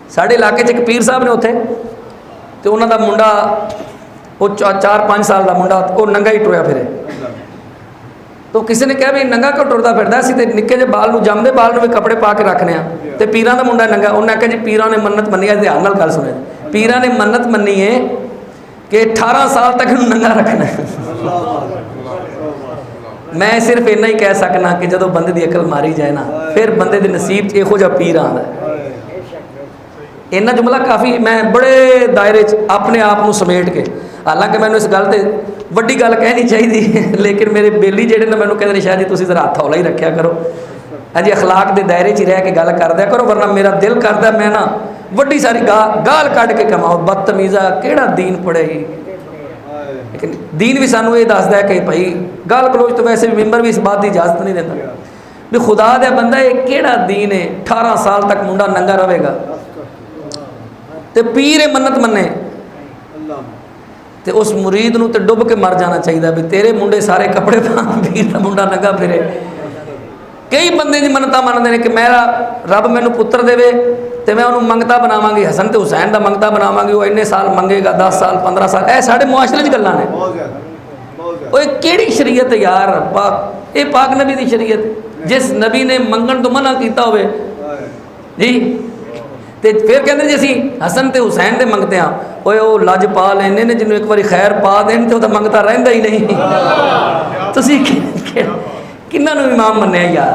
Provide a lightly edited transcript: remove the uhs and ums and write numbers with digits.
साढ़े इलाके च एक पीर साहब ने उत्थे, तो उन्होंने मुंडा वो 4-5 साल का मुंडा वो नंगा ही टुरया फिरे। तो किसी ने कहा भी नंगा क्यों टुरदा फिरदा, असीं ते निक्के जे बाल नूं जमदे बाल नूं भी कपड़े पा के रखने आ, ते पीरां दा मुंडा नंगा। उन्हें आख्या जी पीरां ने मन्नत मन्नी है, ध्यान नाल गल सुने, पीरां ने मन्नत मन्नी है कि 18 साल तक इहनूं नंगा रखना है। मैं सिर्फ इन्ना ही कह सकना कि जदों बंदे दी अकल मारी जाए ना, फिर बंदे दे नसीब च इहो जिहा पीर आंदा है। इन्ना जुमला काफ़ी मैं बड़े दायरे च अपने आप को समेट के, हालांकि मैंने इस गल ते वड्डी गल कहनी चाहिए, लेकिन मेरे बेली जेडे ने मैंने कहते शायद जी तुसीं जरा हत्थ हौला ही रखा करो, अजे अखलाक के दायरे च रह के गल कर दिया करो, वरना मेरा दिल करता मैं ना वड्डी सारी गाल कढ़ के कमाओ, बदतमीज़ा केड़ा दीन पढ़े ही। लेकिन दीन भी सानू ये दसदा है कि भाई गाल गलोच तो वैसे भी मैंबर भी इस बात की इजाजत नहीं देता भी खुदा दे बंदा ये केड़ा दीन है, 18 साल तक मुंडा नंगा रहेगा ते पीर मन्नत मन्ने, तो उस मुरीद नूं ते डुब के मर जाना चाहिए भी तेरे मुंडे सारे कपड़े पा, पीर का मुंडा नंगा फिरे। कई बंदे दी मन्नतां मनदे ने कि मेरा रब मैनू पुत्र देवे तो मैं उन्होंने मंगता बनावांगी, हसन तो हुसैन का मंगता बनावांगी, वो इन्ने साल मंगेगा, 10 साल 15 साल, ऐ साढ़े मुआशरे च गल्लां ने। वो केड़ी शरीयत यार, पाक ये पाक नबी की शरीयत, जिस नबी ने मंगण तो मना किया होवे जी, तो फिर कहते जी असी हसन तो हुसैन के मंगते हाँ, वो लजपाल इन्ने ने जिन्होंने एक बार खैर पा देन तो मंगता रहिंदा ही नहीं। तुसीं किन्हां नूं इमाम मन्निया यार।